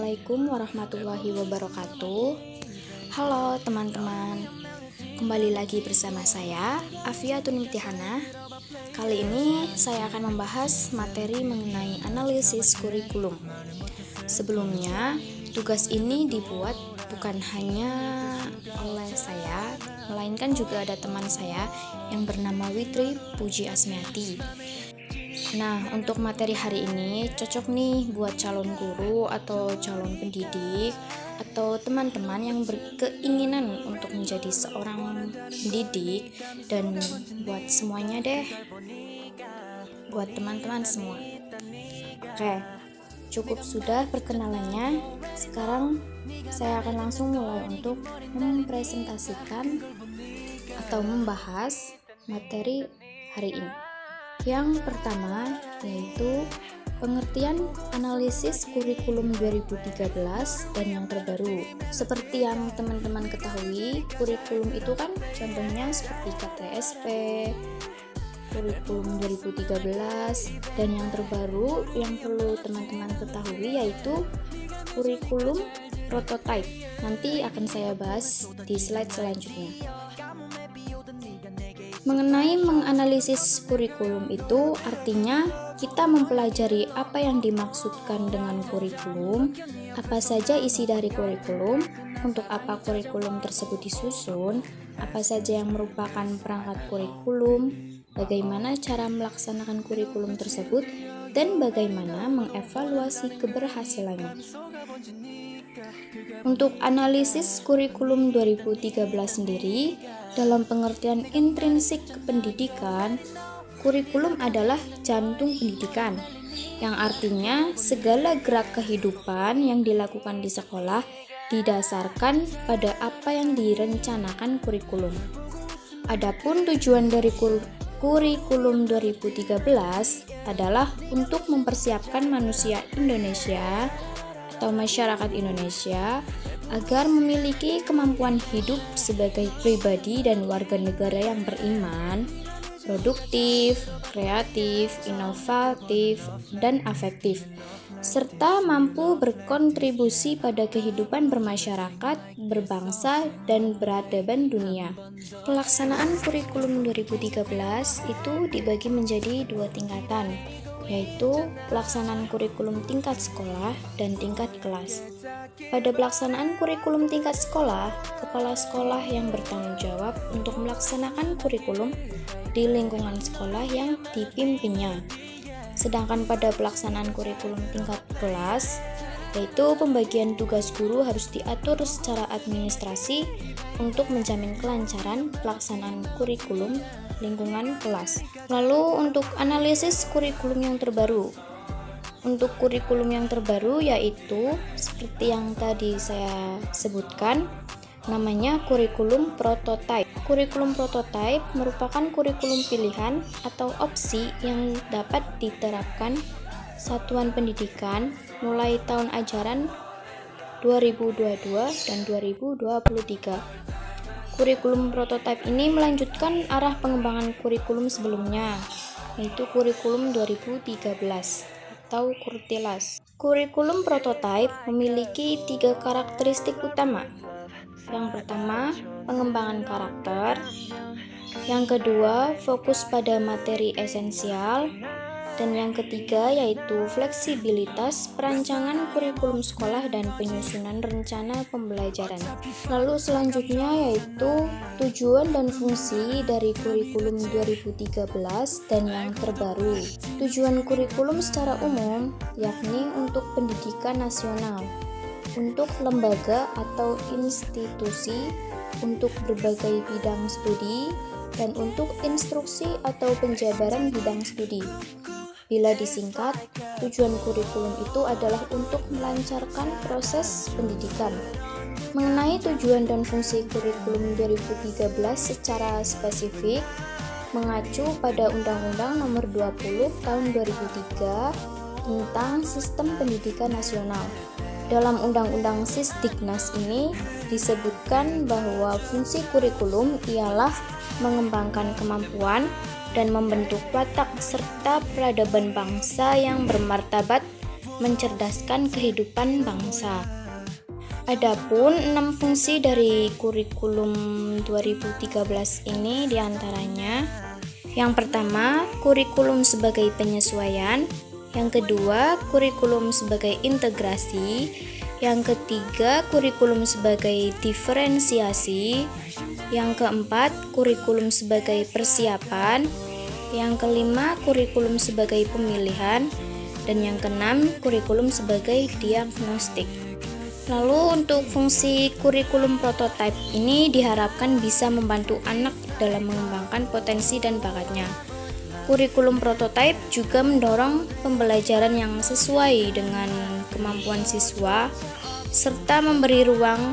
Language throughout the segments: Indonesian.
Assalamualaikum warahmatullahi wabarakatuh. Halo teman-teman, kembali lagi bersama saya Afiatun Imtihana. Kali ini saya akan membahas materi mengenai analisis kurikulum. Sebelumnya, tugas ini dibuat bukan hanya oleh saya, melainkan juga ada teman saya yang bernama Witri Puji Asmiati. Nah, untuk materi hari ini cocok nih buat calon guru atau calon pendidik atau teman-teman yang berkeinginan untuk menjadi seorang pendidik, dan buat semuanya deh, buat teman-teman semua. Oke, cukup sudah perkenalannya. Sekarang saya akan langsung mulai untuk mempresentasikan atau membahas materi hari ini. Yang pertama yaitu pengertian analisis kurikulum 2013 dan yang terbaru. Seperti yang teman-teman ketahui, kurikulum itu kan contohnya seperti KTSP, kurikulum 2013, dan yang terbaru yang perlu teman-teman ketahui yaitu kurikulum prototype. Nanti akan saya bahas di slide selanjutnya. Mengenai menganalisis kurikulum itu artinya kita mempelajari apa yang dimaksudkan dengan kurikulum, apa saja isi dari kurikulum, untuk apa kurikulum tersebut disusun, apa saja yang merupakan perangkat kurikulum, bagaimana cara melaksanakan kurikulum tersebut, dan bagaimana mengevaluasi keberhasilannya. Untuk analisis kurikulum 2013 sendiri, dalam pengertian intrinsik pendidikan, kurikulum adalah jantung pendidikan, yang artinya segala gerak kehidupan yang dilakukan di sekolah didasarkan pada apa yang direncanakan kurikulum. Adapun tujuan dari kurikulum 2013 adalah untuk mempersiapkan manusia Indonesia atau masyarakat Indonesia agar memiliki kemampuan hidup sebagai pribadi dan warga negara yang beriman, produktif, kreatif, inovatif, dan afektif, serta mampu berkontribusi pada kehidupan bermasyarakat, berbangsa, dan peradaban dunia. Pelaksanaan kurikulum 2013 itu dibagi menjadi dua tingkatan, yaitu pelaksanaan kurikulum tingkat sekolah dan tingkat kelas. Pada pelaksanaan kurikulum tingkat sekolah, kepala sekolah yang bertanggung jawab untuk melaksanakan kurikulum di lingkungan sekolah yang dipimpinnya. Sedangkan pada pelaksanaan kurikulum tingkat kelas, yaitu pembagian tugas guru harus diatur secara administrasi untuk menjamin kelancaran pelaksanaan kurikulum lingkungan kelas. Lalu untuk analisis kurikulum yang terbaru. Untuk kurikulum yang terbaru yaitu seperti yang tadi saya sebutkan, namanya kurikulum prototype. Kurikulum prototype merupakan kurikulum pilihan atau opsi yang dapat diterapkan satuan pendidikan mulai tahun ajaran 2022 dan 2023. Kurikulum prototype ini melanjutkan arah pengembangan kurikulum sebelumnya, yaitu kurikulum 2013 atau Kurtilas. Kurikulum prototype memiliki 3 karakteristik utama. Yang pertama, pengembangan karakter. Yang kedua, fokus pada materi esensial. Dan yang ketiga yaitu fleksibilitas perancangan kurikulum sekolah dan penyusunan rencana pembelajaran. Lalu selanjutnya yaitu tujuan dan fungsi dari kurikulum 2013 dan yang terbaru. Tujuan kurikulum secara umum yakni untuk pendidikan nasional, untuk lembaga atau institusi, untuk berbagai bidang studi, dan untuk instruksi atau penjabaran bidang studi. Bila disingkat, tujuan kurikulum itu adalah untuk melancarkan proses pendidikan. Mengenai tujuan dan fungsi kurikulum 2013 secara spesifik, mengacu pada Undang-Undang Nomor 20 Tahun 2003 tentang Sistem Pendidikan Nasional. Dalam Undang-Undang Sisdiknas ini disebutkan bahwa fungsi kurikulum ialah mengembangkan kemampuan dan membentuk watak serta peradaban bangsa yang bermartabat mencerdaskan kehidupan bangsa. Adapun 6 fungsi dari kurikulum 2013 ini diantaranya: yang pertama, kurikulum sebagai penyesuaian; yang kedua, kurikulum sebagai integrasi; yang ketiga, kurikulum sebagai diferensiasi; yang keempat, kurikulum sebagai persiapan; yang kelima, kurikulum sebagai pemilihan; dan yang keenam, kurikulum sebagai diagnostik. Lalu untuk fungsi kurikulum prototipe ini diharapkan bisa membantu anak dalam mengembangkan potensi dan bakatnya. Kurikulum prototipe juga mendorong pembelajaran yang sesuai dengan kemampuan siswa, serta memberi ruang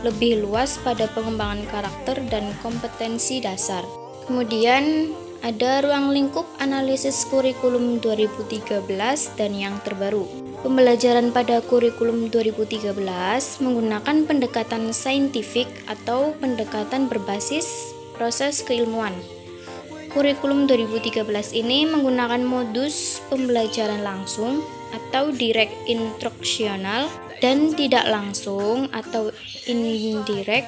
lebih luas pada pengembangan karakter dan kompetensi dasar. Kemudian ada ruang lingkup analisis kurikulum 2013 dan yang terbaru. Pembelajaran pada kurikulum 2013 menggunakan pendekatan saintifik atau pendekatan berbasis proses keilmuan. Kurikulum 2013 ini menggunakan modus pembelajaran langsung atau direct instruksional dan tidak langsung atau indirect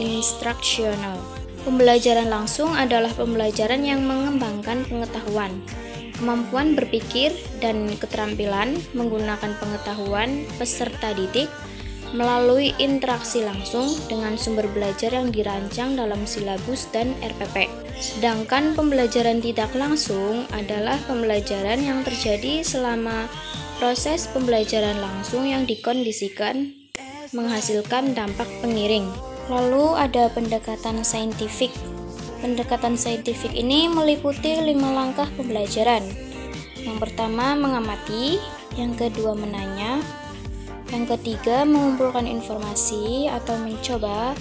instruksional. Pembelajaran langsung adalah pembelajaran yang mengembangkan pengetahuan, kemampuan berpikir, dan keterampilan menggunakan pengetahuan peserta didik melalui interaksi langsung dengan sumber belajar yang dirancang dalam silabus dan RPP. Sedangkan pembelajaran tidak langsung adalah pembelajaran yang terjadi selama proses pembelajaran langsung yang dikondisikan menghasilkan dampak pengiring. Lalu ada pendekatan saintifik. Pendekatan saintifik ini meliputi 5 langkah pembelajaran. Yang pertama, mengamati; yang kedua, menanya; yang ketiga, mengumpulkan informasi atau mencoba;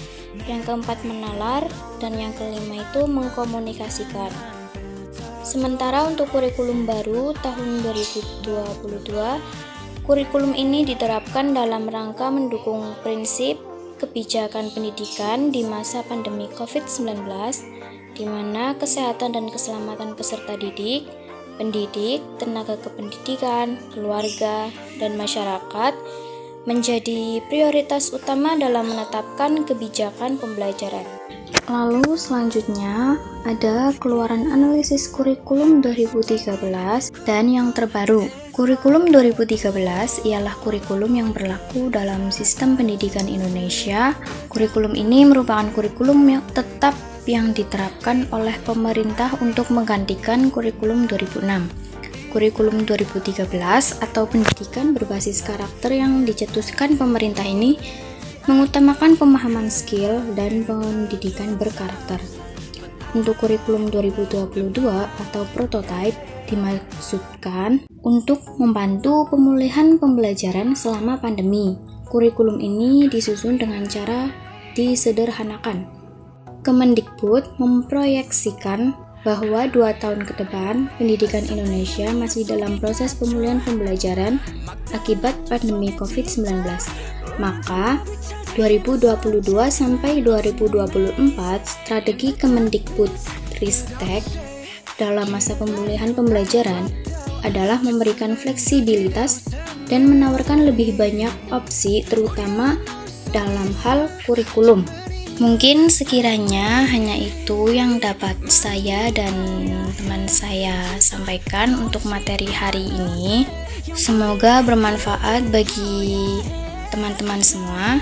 yang keempat, menalar; dan yang kelima itu mengkomunikasikan. Sementara untuk kurikulum baru tahun 2022, kurikulum ini diterapkan dalam rangka mendukung prinsip kebijakan pendidikan di masa pandemi COVID-19, di mana kesehatan dan keselamatan peserta didik, pendidik, tenaga kependidikan, keluarga, dan masyarakat menjadi prioritas utama dalam menetapkan kebijakan pembelajaran. Lalu selanjutnya ada keluaran analisis kurikulum 2013 dan yang terbaru. Kurikulum 2013 ialah kurikulum yang berlaku dalam sistem pendidikan Indonesia. Kurikulum ini merupakan kurikulum yang tetap yang diterapkan oleh pemerintah untuk menggantikan kurikulum 2006. Kurikulum 2013 atau pendidikan berbasis karakter yang dicetuskan pemerintah ini mengutamakan pemahaman skill dan pendidikan berkarakter. Untuk kurikulum 2022 atau prototipe dimaksudkan untuk membantu pemulihan pembelajaran selama pandemi. Kurikulum ini disusun dengan cara disederhanakan. Kemendikbud memproyeksikan bahwa 2 tahun ke depan pendidikan Indonesia masih dalam proses pemulihan pembelajaran akibat pandemi COVID-19. Maka 2022 sampai 2024 strategi Kemendikbudristek dalam masa pemulihan pembelajaran adalah memberikan fleksibilitas dan menawarkan lebih banyak opsi terutama dalam hal kurikulum. Mungkin sekiranya hanya itu yang dapat saya dan teman saya sampaikan untuk materi hari ini. Semoga bermanfaat bagi teman-teman semua.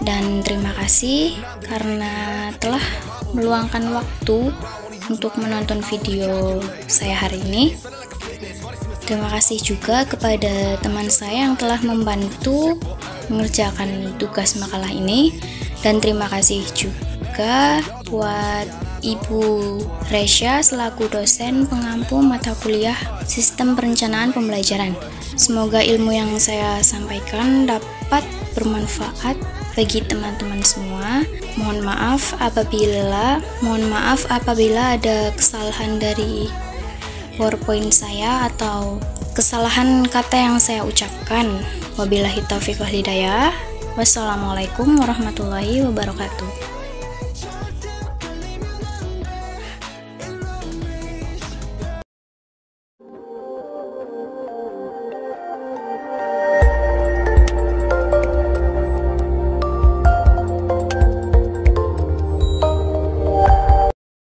Dan terima kasih karena telah meluangkan waktu untuk menonton video saya hari ini. Terima kasih juga kepada teman saya yang telah membantu mengerjakan tugas makalah ini. Dan terima kasih juga buat Ibu Resya selaku dosen pengampu mata kuliah Sistem Perencanaan Pembelajaran. Semoga ilmu yang saya sampaikan dapat bermanfaat bagi teman-teman semua. Mohon maaf apabila ada kesalahan dari PowerPoint saya atau kesalahan kata yang saya ucapkan. Wabillahi taufiq wal hidayah. Wassalamualaikum warahmatullahi wabarakatuh.